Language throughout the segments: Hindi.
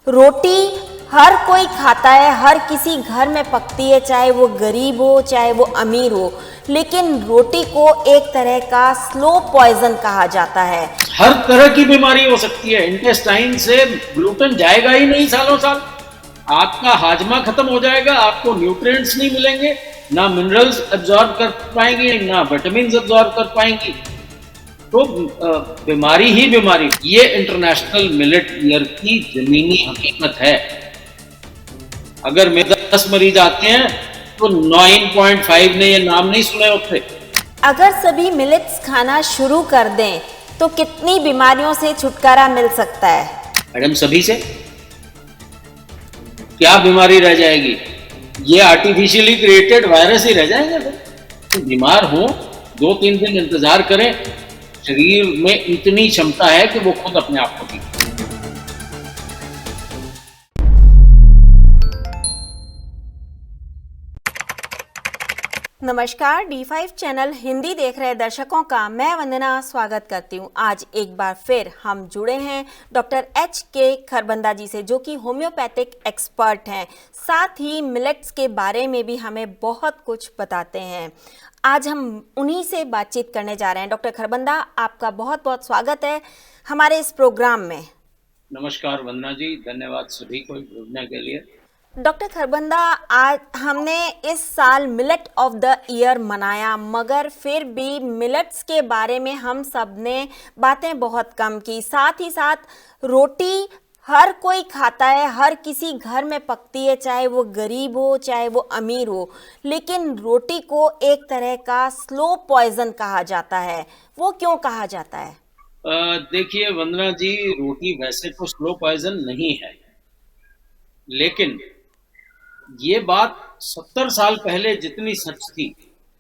रोटी हर कोई खाता है, हर किसी घर में पकती है, चाहे वो गरीब हो चाहे वो अमीर हो। लेकिन रोटी को एक तरह का स्लो पॉइजन कहा जाता है। हर तरह की बीमारी हो सकती है। इंटेस्टाइन से ग्लूटेन जाएगा ही नहीं सालों साल। आपका हाजमा खत्म हो जाएगा, आपको न्यूट्रिएंट्स नहीं मिलेंगे, ना मिनरल्स एब्जॉर्ब कर पाएंगे, ना विटामिन एब्जॉर्ब कर पाएंगी। तो बीमारी ही बीमारी। ये इंटरनेशनल मिलेट ईयर की जमीनी हकीकत है। अगर मेरे 10 मरीज आते हैं तो 9.5 ने ये नाम नहीं सुने होते। अगर सभी मिलेट्स खाना शुरू कर दें तो कितनी बीमारियों से छुटकारा मिल सकता है? मैडम, सभी से क्या बीमारी रह जाएगी? ये आर्टिफिशियली क्रिएटेड वायरस ही रह जाएंगे। तो बीमार हो 2-3 दिन इंतजार करें, शरीर में इतनी क्षमता है कि वो खुद अपने आप को ठीक। नमस्कार, D5 चैनल हिंदी देख रहे दर्शकों का मैं वंदना स्वागत करती हूँ। आज एक बार फिर हम जुड़े हैं डॉक्टर HK खरबंदा जी से, जो कि होम्योपैथिक एक्सपर्ट हैं, साथ ही मिलेट्स के बारे में भी हमें बहुत कुछ बताते हैं। आज हम उन्हीं से बातचीत करने जा रहे हैं। डॉक्टर खरबंदा, आपका बहुत बहुत स्वागत है हमारे इस प्रोग्राम में। नमस्कार वंदना जी, धन्यवाद सभी को जुड़ने के लिए। डॉक्टर खरबंदा, आज हमने इस साल मिलेट ऑफ द ईयर मनाया, मगर फिर भी मिलेट्स के बारे में हम सब ने बातें बहुत कम की। साथ ही साथ रोटी हर कोई खाता है, हर किसी घर में पकती है, चाहे वो गरीब हो चाहे वो अमीर हो। लेकिन रोटी को एक तरह का स्लो पॉइजन कहा जाता है। वो क्यों कहा जाता है? देखिए वंदना जी, रोटी वैसे तो स्लो पॉइजन नहीं है, लेकिन ये बात 70 साल पहले जितनी सच थी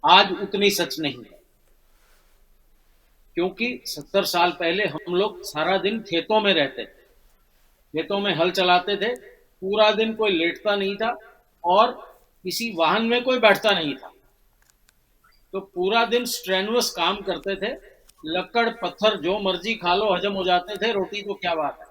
आज उतनी सच नहीं है। क्योंकि 70 साल पहले हम लोग सारा दिन खेतों में रहते थे, खेतों में हल चलाते थे, पूरा दिन कोई लेटता नहीं था और किसी वाहन में कोई बैठता नहीं था। तो पूरा दिन स्ट्रेनुअस काम करते थे, लकड़ पत्थर जो मर्जी खा लो हजम हो जाते थे, रोटी तो क्या बात है।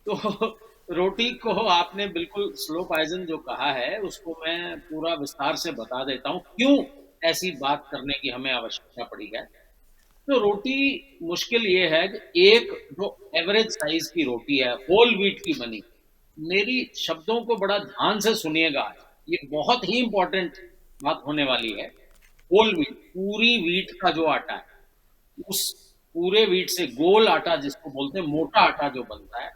तो रोटी को आपने बिल्कुल स्लो पॉइजन जो कहा है उसको मैं पूरा विस्तार से बता देता हूँ क्यों ऐसी बात करने की हमें आवश्यकता पड़ी है। तो रोटी मुश्किल ये है कि एक जो एवरेज साइज की रोटी है, होल व्हीट की बनी। मेरी शब्दों को बड़ा ध्यान से सुनिएगा, ये बहुत ही इंपॉर्टेंट बात होने वाली है। होल व्हीट, पूरी व्हीट का जो आटा है, उस पूरे व्हीट से गोल आटा जिसको बोलते हैं, मोटा आटा जो बनता है,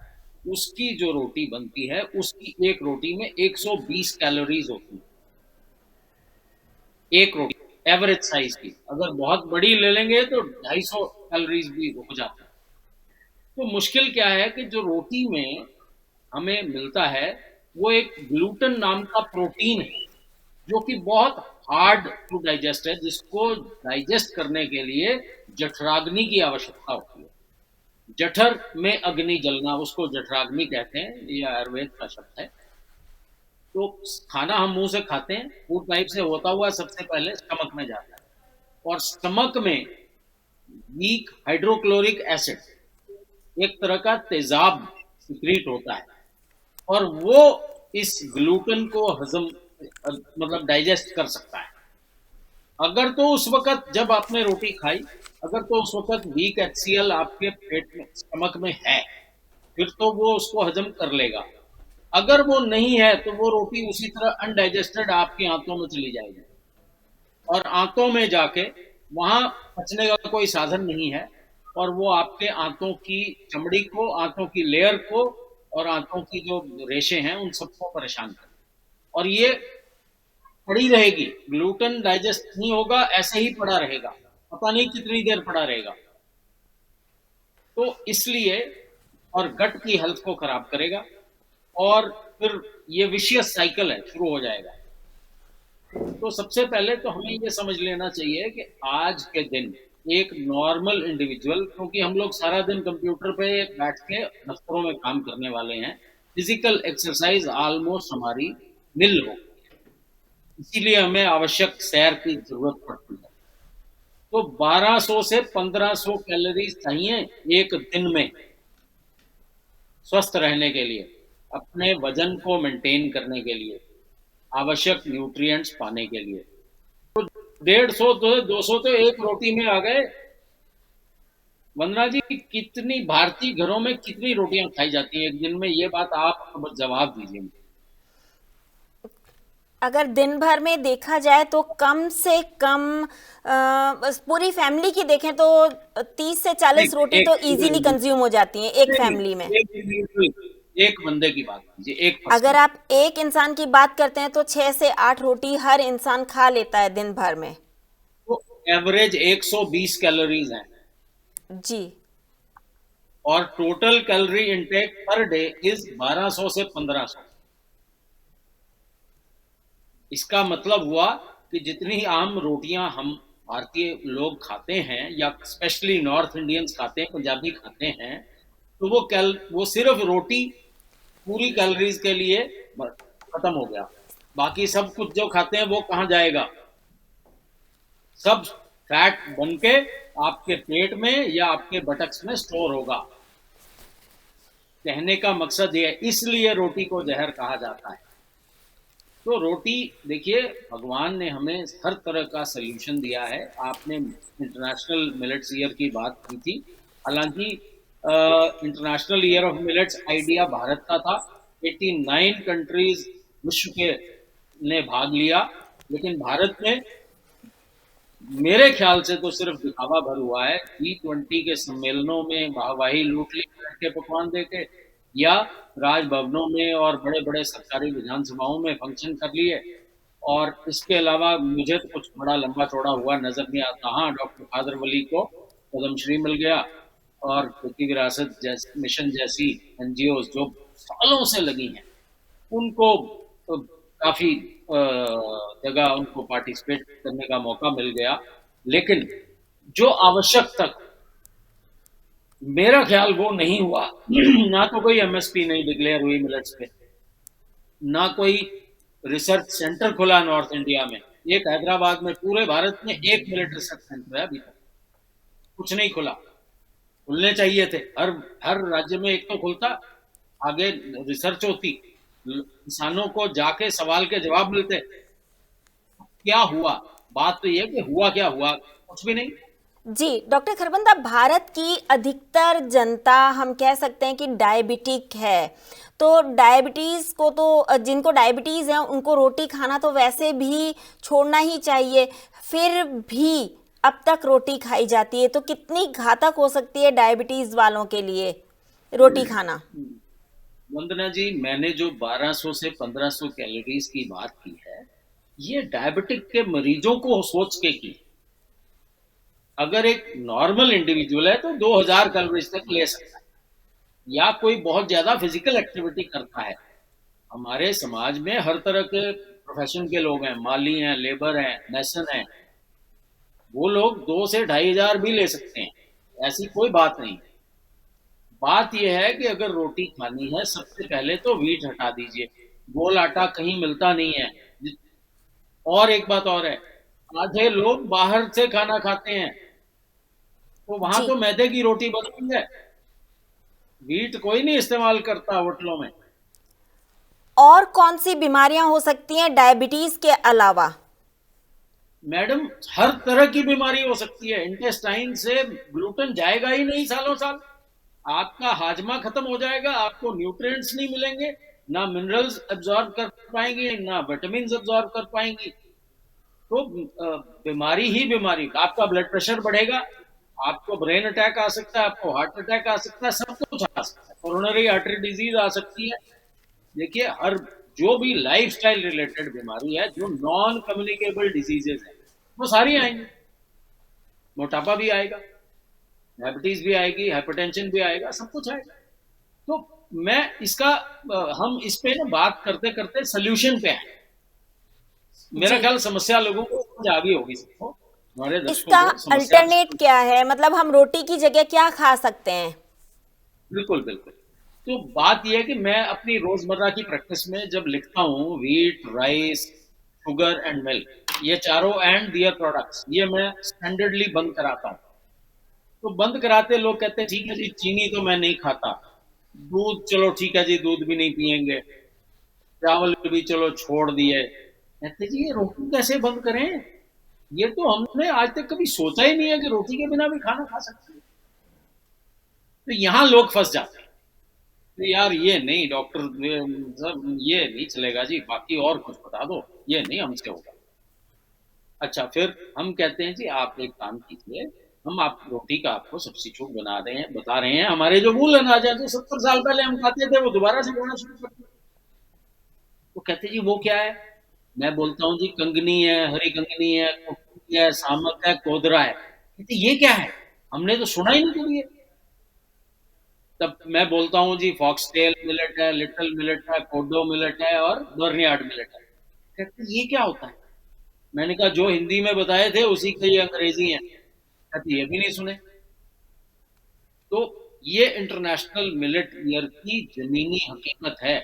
उसकी जो रोटी बनती है, उसकी एक रोटी में 120 कैलोरीज होती है। एक रोटी एवरेज साइज की, अगर बहुत बड़ी ले लेंगे तो 250 कैलोरीज भी हो जाती है। तो मुश्किल क्या है कि जो रोटी में हमें मिलता है वो एक ग्लूटेन नाम का प्रोटीन है, जो कि बहुत हार्ड टू डाइजेस्ट है, जिसको डाइजेस्ट करने के लिए जठराग्नि की आवश्यकता होती है। जठर में अग्नि जलना, उसको जठराग्नि कहते हैं, ये आयुर्वेद का शब्द है। तो खाना हम मुंह से खाते हैं, फूड पाइप से होता हुआ सबसे पहले स्टमक में जाता है, और स्टमक में वीक हाइड्रोक्लोरिक एसिड, एक तरह का तेजाब सिक्रीट होता है, और वो इस ग्लूटेन को हजम मतलब डाइजेस्ट कर सकता है। अगर तो उस वक्त जब आपने रोटी खाई, अगर तो उस वक्त वीक HCl आपके पेट में स्टमक में है, फिर तो वो उसको हजम कर लेगा। अगर वो नहीं है तो वो रोटी उसी तरह अनडाइजेस्टेड आपकी आंतों में चली जाएगी, और आंतों में जाके वहां पचने का कोई साधन नहीं है, और वो आपके आंतों की चमड़ी को, आंतों की लेयर को, और आंतों की जो रेशे हैं उन सबको परेशान कर, और ये पड़ी रहेगी। ग्लूटेन डाइजेस्ट नहीं होगा, ऐसे ही पड़ा रहेगा, पता नहीं कितनी देर पड़ा रहेगा। तो इसलिए, और गट की हेल्थ को खराब करेगा, और फिर ये विशियस साइकिल है, शुरू हो जाएगा। तो सबसे पहले तो हमें ये समझ लेना चाहिए कि आज के दिन एक नॉर्मल इंडिविजुअल, क्योंकि हम लोग सारा दिन कंप्यूटर पे बैठ के दफ्तरों में काम करने वाले हैं, फिजिकल एक्सरसाइज ऑलमोस्ट हमारी निल हो, इसीलिए हमें आवश्यक सैर की जरूरत पड़ती है। तो 1200 से 1500 कैलोरी चाहिए एक दिन में स्वस्थ रहने के लिए। अपने वजन को मेंटेन करने के लिए, आवश्यक न्यूट्रिएंट्स पाने के लिए। 150 तो 200 तो एक रोटी में आ गए। वंदना जी, कितनी भारतीय घरों में कितनी रोटियां खाई जाती हैं एक दिन में, ये बात आप जवाब दीजिए मुझे। अगर दिन भर में देखा जाए तो कम से कम बस पूरी फैमिली की देखें तो 30 से नहीं, 40 रोटी एक तो इजीली कंज्यूम हो जाती हैं एक नहीं, फैमिली में। एक individual, एक बंदे की बात कीजिए, एक अगर पर्सन। आप एक इंसान की बात करते हैं तो 6 से 8 रोटी हर इंसान खा लेता है दिन भर में। तो एवरेज 120 कैलोरीज हैं, जी। और total calorie intake per day is 1200 से 1500। इसका मतलब हुआ कि जितनी आम रोटियां हम भारतीय लोग खाते हैं, या स्पेशली नॉर्थ इंडियंस खाते हैं, पंजाबी खाते हैं, तो वो सिर्फ रोटी पूरी कैलोरीज के लिए खत्म हो गया। बाकी सब कुछ जो खाते हैं वो कहाँ जाएगा? सब फैट बन के आपके पेट में या आपके बटक्स में स्टोर होगा। कहने का मकसद ये है, इसलिए रोटी को जहर कहा जाता है। तो रोटी, देखिए, भगवान ने हमें हर तरह का सल्यूशन दिया है। आपने इंटरनेशनल मिलेट्स ईयर की बात की थी। हालांकि international year of millets idea Bharat का था। 89 कंट्रीज विश्व के ने भाग लिया, लेकिन भारत में मेरे ख्याल से तो सिर्फ दिखावा भर हुआ है। G20 के सम्मेलनों में वाहवाही लूट ली बैठ के पकवान देके, या राजभवनों में और बड़े बड़े सरकारी विधानसभाओं में फंक्शन कर लिए। और इसके अलावा मुझे तो कुछ बड़ा लंबा चौड़ा हुआ नजर नहीं आता। हाँ, डॉक्टर कादर वली को पद्मश्री मिल गया, और खेती विरासत जैसी मिशन जैसी एनजीओ जो सालों से लगी हैं, उनको काफी जगह उनको पार्टिसिपेट करने का मौका मिल गया। लेकिन जो आवश्यक तक, मेरा ख्याल वो नहीं हुआ। ना तो कोई एमएसपी नहीं डिक्लेयर हुई मिलेट्स पे, ना कोई रिसर्च सेंटर खुला नॉर्थ इंडिया में। एक हैदराबाद में, पूरे भारत में एक मिलेट रिसर्च सेंटर है अभी तक, कुछ नहीं खुला। खुलने चाहिए थे, हर हर राज्य में एक तो खुलता, आगे रिसर्च होती, किसानों को जाके सवाल के जवाब मिलते। क्या हुआ? बात तो ये कि हुआ क्या, हुआ कुछ भी नहीं। जी डॉक्टर खरबंदा, भारत की अधिकतर जनता हम कह सकते हैं कि डायबिटिक है। तो डायबिटीज़ को तो, जिनको डायबिटीज़ है उनको रोटी खाना तो वैसे भी छोड़ना ही चाहिए, फिर भी अब तक रोटी खाई जाती है। तो कितनी घातक हो सकती है डायबिटीज़ वालों के लिए रोटी खाना? वंदना जी, मैंने जो 1200 से 1500 कैलोरीज की बात की है, ये डायबिटिक के मरीजों को सोच के की। अगर एक नॉर्मल इंडिविजुअल है तो 2000 कैलोरीज तक ले सकता है, या कोई बहुत ज्यादा फिजिकल एक्टिविटी करता है। हमारे समाज में हर तरह के प्रोफेशन के लोग हैं, माली हैं, लेबर हैं, मैसन हैं, वो लोग 2 से 2500 भी ले सकते हैं, ऐसी कोई बात नहीं। बात यह है कि अगर रोटी खानी है, सबसे पहले तो वीट हटा दीजिए। गोल आटा कहीं मिलता नहीं है। और एक बात और है, आधे लोग बाहर से खाना खाते हैं, तो वहां जी। तो मैदे की रोटी बन रही है, वीट कोई नहीं इस्तेमाल करता होटलों में। और कौन सी बीमारियां हो सकती हैं डायबिटीज़ के अलावा? मैडम, हर तरह की बीमारी हो सकती है। इंटेस्टाइन से ग्लूटेन जाएगा ही नहीं सालों साल, आपका हाजमा खत्म हो जाएगा, आपको न्यूट्रिएंट्स नहीं मिलेंगे, ना मिनरल्स एब्जॉर्ब कर पाएंगे, ना विटामिन एब्जॉर्ब कर पाएंगी। तो बीमारी ही बीमारी, आपका ब्लड प्रेशर बढ़ेगा, आपको ब्रेन अटैक आ सकता है, आपको हार्ट अटैक आ सकता है, सब कुछ आ सकता है, कोरोनरी आर्टरी डिजीज आ सकती है। देखिए, हर जो भी लाइफस्टाइल रिलेटेड बीमारी है, जो नॉन कम्युनिकेबल डिजीजेस है, वो सारी आएंगी। मोटापा भी आएगा, डायबिटीज भी आएगी, हाइपरटेंशन भी आएगा, सब कुछ आएगा। तो मैं इसका हम इस पे ना बात करते करते सोल्यूशन पे आए। मेरा जी। ख्याल समस्या लोगों को समझ आ गई होगी, सबको, हमारे दर्शकों इसका को समस्या। अल्टरनेट क्या है, मतलब हम रोटी की जगह क्या खा सकते हैं? बिल्कुल बिल्कुल। तो बात यह है कि मैं अपनी रोजमर्रा की प्रैक्टिस में जब लिखता हूँ, wheat, rice, sugar and milk, ये चारों एंड दियर प्रोडक्ट्स, ये मैं स्टैंडर्डली बंद कराता हूँ। तो बंद कराते लोग कहते हैं ठीक है जी, चीनी तो मैं नहीं खाता, दूध चलो ठीक है जी, दूध भी नहीं पियेंगे, चावल भी चलो छोड़ दिए। कहते जी ये रोटी कैसे बंद करें, ये तो हमने आज तक कभी सोचा ही नहीं है कि रोटी के बिना भी खाना खा सकते हैं। तो यहाँ लोग फंस जाते हैं। तो यार ये नहीं डॉक्टर सब, ये नहीं चलेगा जी, बाकी और कुछ बता दो, ये नहीं हमसे होगा। अच्छा, फिर हम कहते हैं जी आप एक काम कीजिए, हम आप रोटी का आपको सब्स्टिट्यूट बना रहे हैं, बता रहे हैं, हमारे जो मूल अनाज है जो 70 साल पहले हम खाते थे वो दोबारा से खाना शुरू कर दिया। तो कहते जी वो क्या है? मैं बोलता हूँ जी कंगनी है, हरी कंगनी है, कुटकी है, सामक है, कोदरा है। कहते ये क्या है, हमने तो सुना ही नहीं कभी है। तब मैं बोलता हूँ जी फॉक्सटेल मिलेट है, लिटिल मिलेट है, कोडो मिलेट है और बर्नयार्ड मिलेट है। कहते ये क्या होता है? मैंने कहा जो हिंदी में बताए थे उसी के ये अंग्रेजी हैं। कहते ये भी नहीं सुने। तो ये इंटरनेशनल मिलेट ईयर की जमीनी हकीकत है।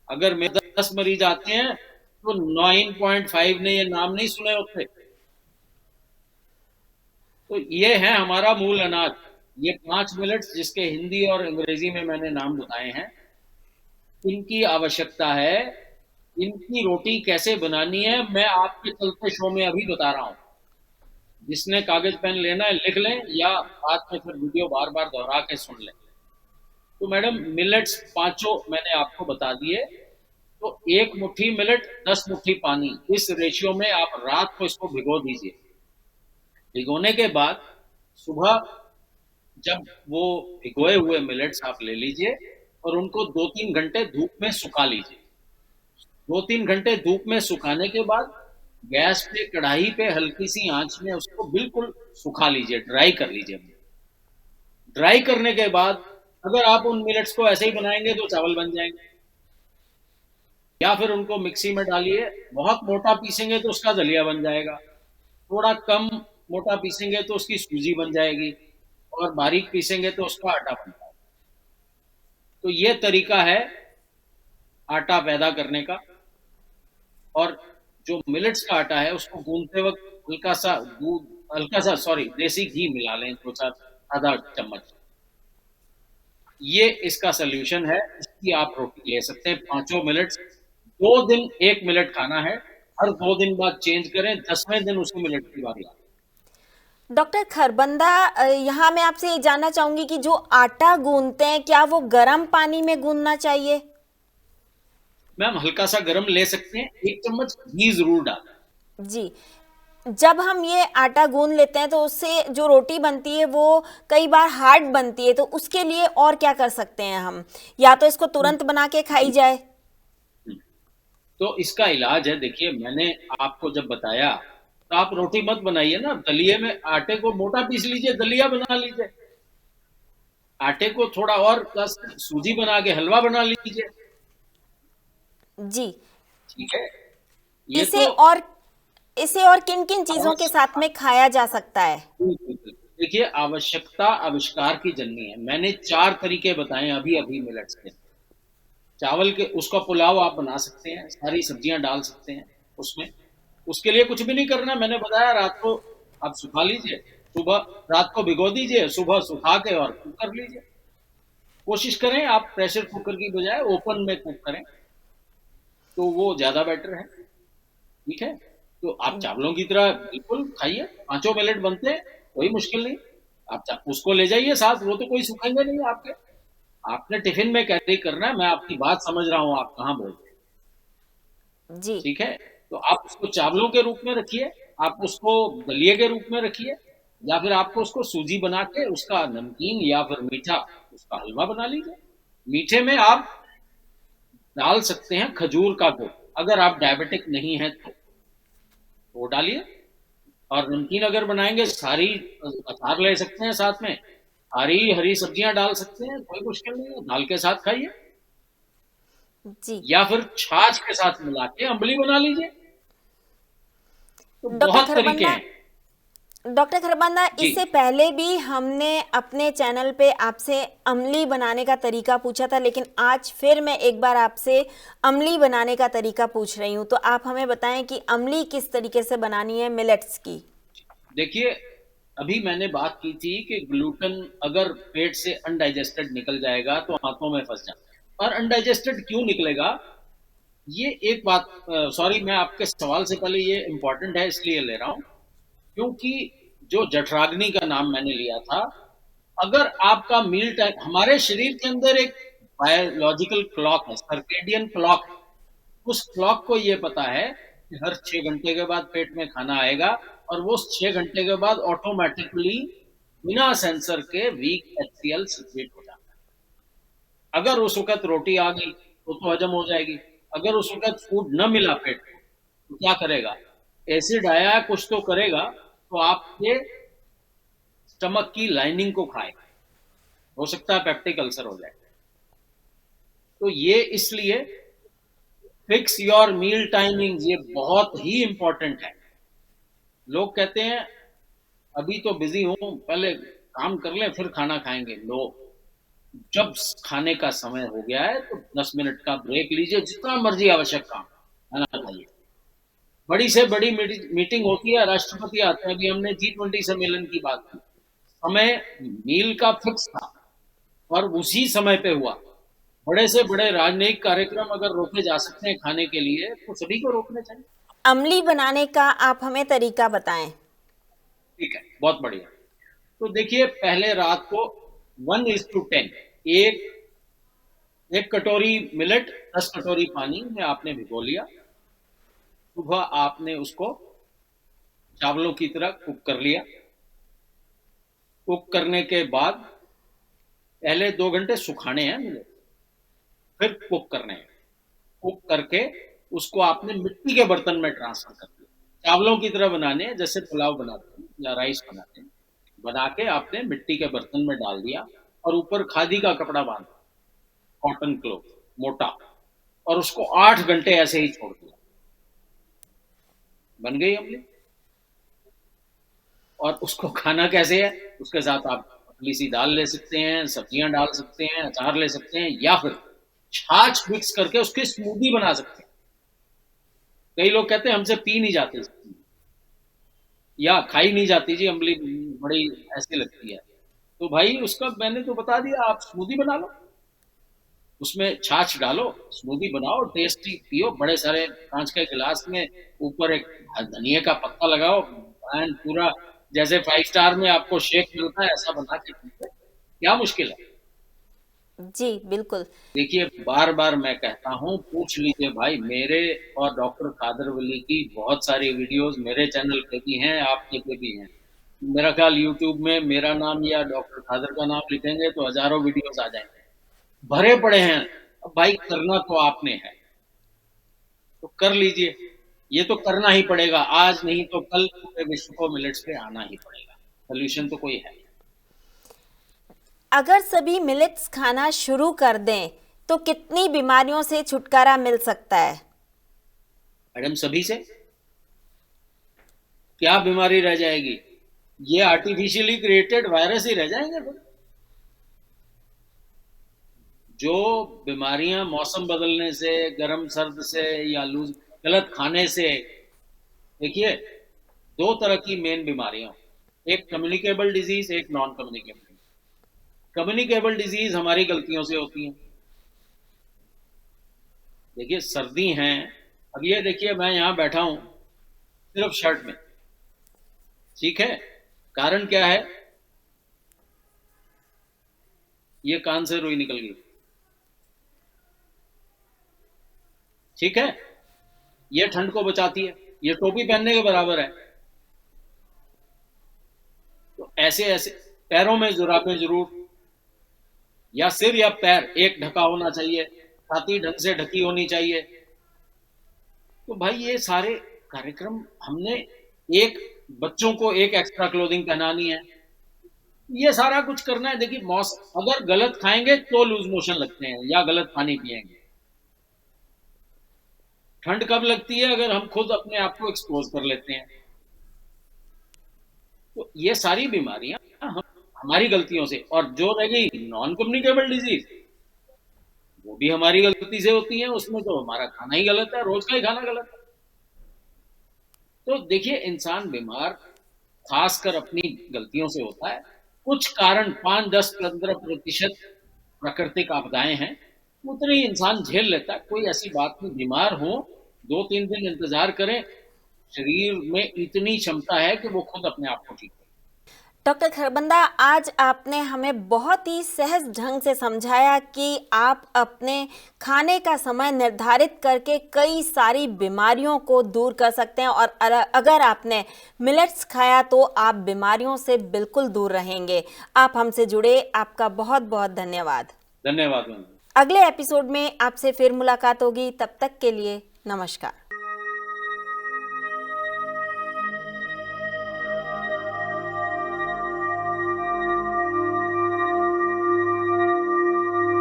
अगर मेरे 10 मरीज आते हैं तो 9.5 ने ये नाम नहीं सुने होते। तो ये है हमारा मूल अनाज, ये 5 मिलेट्स जिसके हिंदी और अंग्रेजी में मैंने नाम बताए हैं। इनकी आवश्यकता है, इनकी रोटी कैसे बनानी है मैं आपके चलते शो में अभी बता रहा हूं। जिसने कागज पेन लेना है लिख लें, या बाद में फिर वीडियो बार बार दोहरा के सुन लें। तो मैडम मिलेट्स पांचों मैंने आपको बता दिए। तो 1 मुट्ठी मिलेट 10 मुट्ठी पानी, इस रेशियो में आप रात को इसको भिगो दीजिए। भिगोने के बाद सुबह जब वो भिगोए हुए मिलेट्स आप ले लीजिए और उनको 2-3 घंटे धूप में सुखा लीजिए। 2-3 घंटे धूप में सुखाने के बाद गैस पे कढ़ाई पे हल्की सी आंच में उसको बिल्कुल सुखा लीजिए, ड्राई कर लीजिए। ड्राई करने के बाद अगर आप उन मिलेट्स को ऐसे ही बनाएंगे तो चावल बन जाएंगे, या फिर उनको मिक्सी में डालिए, बहुत मोटा पीसेंगे तो उसका दलिया बन जाएगा, थोड़ा कम मोटा पीसेंगे तो उसकी सूजी बन जाएगी, और बारीक पीसेंगे तो उसका आटा बन जाएगा। तो ये तरीका है आटा पैदा करने का। और जो मिलेट्स का आटा है उसको गूंदते वक्त हल्का सा दूध, हल्का सा सॉरी देसी घी मिला लें, 2-4 आधा चम्मच। ये इसका सोल्यूशन है, इसकी आप रोटी ले सकते हैं। 5 मिलेट्स, 2 दिन 1 मिलेट खाना है, हर 2 दिन बाद चेंज करें, 10वें दिन उसी मिलेट की बारी आए। डॉक्टर खरबंदा, यहाँ मैं आपसे ये जानना चाहूंगी कि जो आटा गूंदते हैं क्या वो गर्म पानी में गूंदना चाहिए? मैम हल्का सा गर्म ले सकते हैं, 1 चम्मच घी जरूर डालें। जी। जब हम ये आटा गूंद लेते हैं तो उससे जो रोटी बनती है वो कई बार हार्ड बनती है, तो उसके लिए और क्या कर सकते हैं हम? या तो इसको तुरंत बना के खाई जाए। तो इसका इलाज है, देखिए मैंने आपको जब बताया तो आप रोटी मत बनाइए ना, दलिए में आटे को मोटा पीस लीजिए, दलिया बना लीजिए। आटे को थोड़ा और कस सूजी बना के हलवा बना लीजिए। जी। ठीक है, ये इसे तो और इसे और किन किन चीजों के साथ में खाया जा सकता है? देखिए आवश्यकता आविष्कार की जननी है। मैंने 4 तरीके बताए अभी अभी मिलेट्स के। चावल के उसका पुलाव आप बना सकते हैं, सारी सब्जियां डाल सकते हैं उसमें। उसके लिए कुछ भी नहीं करना, मैंने बताया रात को आप सुखा लीजिए, सुबह रात को भिगो दीजिए, सुबह सुखा के और कुक कर लीजिए। कोशिश करें आप प्रेशर कुकर की बजाय ओपन में कुक करें, तो वो ज्यादा बेटर है। ठीक है, तो आप चावलों की तरह बिल्कुल खाइए, 5 मिनट बनते हैं, कोई मुश्किल नहीं। आप उसको ले जाइए साथ, वो तो कोई सुखेंगे नहीं आपके। आपने टिफिन में कैरी करना है, मैं आपकी बात समझ रहा हूँ आप कहाँ बोल रहे हैं। जी। ठीक है, तो आप उसको चावलों के रूप में रखिए, आप उसको दलिए के रूप में रखिए, या फिर आपको उसको सूजी बना के उसका नमकीन या फिर मीठा उसका हलवा बना लीजिए। मीठे में आप डाल सकते हैं खजूर का गुड़, अगर आप डायबिटिक नहीं है तो वो डालिए। और नमकीन अगर बनाएंगे सारी अचार ले सकते हैं साथ में, हरी हरी सब्जियां डाल सकते हैं, कोई मुश्किल नहीं है, दाल के साथ खाइए। जी। या फिर छाछ के साथ मिला के अम्बली बना लीजिए। तो डॉक्टर बहुत तरीके खरबंदा, हैं। डॉक्टर खरबंदा, जी इससे पहले भी हमने अपने चैनल पे आपसे अमली बनाने का तरीका पूछा था, लेकिन आज फिर मैं एक बार आपसे अमली बनाने का तरीका पूछ रही हूँ। तो आप हमें बताएं कि अमली किस तरीके से बनानी है मिलेट्स की। देखिए अभी मैंने बात की थी कि ग्लूटेन अगर पेट से अनडाइजेस्टेड निकल जाएगा तो आंतों में फंस जाता है। और अनडाइजेस्टेड क्यों निकलेगा, ये एक बात, सॉरी, मैं आपके सवाल से पहले, ये इंपॉर्टेंट है इसलिए ले रहा हूं क्योंकि जो जठराग्नि का नाम मैंने लिया था, अगर आपका मील टाइम, हमारे शरीर के अंदर एक बायोलॉजिकल क्लॉक है, सर्केडियन क्लॉक है। उस क्लॉक को ये पता है कि हर 6 घंटे के बाद पेट में खाना आएगा, और वो 6 घंटे के बाद ऑटोमेटिकली बिना सेंसर के वीक एचसीएल सीक्रेट हो जाता है। अगर उस वक्त रोटी आ गई तो हजम हो जाएगी। अगर उस वक्त फूड न मिला पेट को तो क्या करेगा, एसिड आया कुछ तो करेगा, तो आपके स्टमक की लाइनिंग को खाएगा, हो सकता है पेप्टिक अल्सर हो जाए। तो ये इसलिए फिक्स योर मील टाइमिंग्स, ये बहुत ही इंपॉर्टेंट है। लोग कहते हैं अभी तो बिजी हूं, पहले काम कर लें फिर खाना खाएंगे। लो, जब खाने का समय हो गया है तो 10 मिनट का ब्रेक लीजिए, जितना मर्जी आवश्यक काम, खाना खाइए। बड़ी से बड़ी मीटिंग होती है, राष्ट्रपति आते हैं, अभी हमने G20 सम्मेलन की बात की, समय मील का फिक्स था और उसी समय पे हुआ। बड़े से बड़े राजनयिक कार्यक्रम अगर रोके जा सकते हैं खाने के लिए तो सभी को रोकने चाहिए। अमली बनाने का आप हमें तरीका बताएं। ठीक है, बहुत बढ़िया। तो देखिए, पहले रात को 1:10, एक एक कटोरी मिलेट 10 कटोरी पानी में आपने भिगो लिया। सुबह आपने उसको चावलों की तरह कुक कर लिया। कुक करने के बाद पहले 2 घंटे सुखाने हैं मिलेट, फिर कुक करने हैं। कुक करके उसको आपने मिट्टी के बर्तन में ट्रांसफर कर दिया। चावलों की तरह बनाने हैं, जैसे पुलाव बनाते हैं या राइस बनाते हैं, बना के आपने मिट्टी के बर्तन में डाल दिया और ऊपर खादी का कपड़ा बांधा, कॉटन क्लोथ मोटा, और उसको 8 घंटे ऐसे ही छोड़ दिया। बन गई अमली। और उसको खाना कैसे है, उसके साथ आप पतली सी दाल ले सकते हैं, सब्जियां डाल सकते हैं, अचार ले सकते हैं, या फिर छाछ मिक्स करके उसकी स्मूदी बना सकते हैं। कई लोग कहते हैं हमसे पी नहीं जाते या खाई नहीं जाती जी अम्बली, बड़ी ऐसी लगती है। तो भाई उसका मैंने तो बता दिया, आप स्मूदी बना लो, उसमें छाछ डालो, स्मूदी बनाओ, टेस्टी पियो, बड़े सारे कांच के गिलास में, ऊपर एक धनिया का पत्ता लगाओ, एंड पूरा जैसे 5 स्टार में आपको शेक मिलता है ऐसा बना के पीते। क्या मुश्किल है। जी बिल्कुल। देखिए, बार बार मैं कहता हूँ, पूछ लीजिए भाई, मेरे और डॉक्टर कादर वली की बहुत सारी वीडियोस मेरे चैनल पे भी हैं, आपके पे भी हैं। मेरा ख्याल यूट्यूब में मेरा नाम या डॉक्टर कादर का नाम लिखेंगे तो हजारों वीडियोस आ जाएंगे, भरे पड़े हैं। अब भाई करना तो आपने है, तो कर लीजिए। ये तो करना ही पड़ेगा, आज नहीं तो कल पूरे विश्व को मिलेट्स पे आना ही पड़ेगा। सोल्यूशन तो कोई है। अगर सभी मिलेट्स खाना शुरू कर दें तो कितनी बीमारियों से छुटकारा मिल सकता है? मैडम, सभी से क्या बीमारी रह जाएगी? ये आर्टिफिशियली क्रिएटेड वायरस ही रह जाएंगे फिर। जो बीमारियां मौसम बदलने से, गर्म सर्द से, या लूज गलत खाने से, देखिए 2 तरह की मेन बीमारियां, एक कम्युनिकेबल डिजीज, एक नॉन कम्युनिकेबल। कम्युनिकेबल डिजीज हमारी गलतियों से होती है। देखिए, सर्दी है, अब ये देखिए मैं यहां बैठा हूं सिर्फ शर्ट में, ठीक है, कारण क्या है, ये कान से रुई निकल गई, ठीक है, ये ठंड को बचाती है, ये टोपी पहनने के बराबर है। तो ऐसे ऐसे पैरों में जुराबें जरूर, या सिर या पैर एक ढका होना चाहिए, छाती ढंग से ढकी होनी चाहिए। तो भाई ये सारे कार्यक्रम हमने, एक बच्चों को एक एक्स्ट्रा क्लोथिंग पहनानी है, ये सारा कुछ करना है। देखिए, मौसम अगर गलत खाएंगे तो लूज मोशन लगते हैं, या गलत पानी पिएंगे। ठंड कब लगती है, अगर हम खुद अपने आप को एक्सपोज कर लेते हैं। तो ये सारी बीमारियां हमारी गलतियों से, और जो रह गई नॉन कम्युनिकेबल डिजीज, वो भी हमारी गलती से होती है। उसमें तो हमारा खाना ही गलत है, रोज का ही खाना गलत है। तो देखिए, इंसान बीमार खासकर अपनी गलतियों से होता है। कुछ कारण 5, 10, 15% प्राकृतिक आपदाएं हैं, उतने ही इंसान झेल लेता है। कोई ऐसी बात नहीं, बीमार हो 2-3 दिन इंतजार करें, शरीर में इतनी क्षमता है कि वो खुद अपने आप को ठीक करे। डॉक्टर खरबंदा, आज आपने हमें बहुत ही सहज ढंग से समझाया कि आप अपने खाने का समय निर्धारित करके कई सारी बीमारियों को दूर कर सकते हैं और अगर आपने मिलेट्स खाया तो आप बीमारियों से बिल्कुल दूर रहेंगे। आप हमसे जुड़े, आपका बहुत बहुत धन्यवाद। धन्यवाद मैम। अगले एपिसोड में आपसे फिर मुलाकात होगी, तब तक के लिए नमस्कार।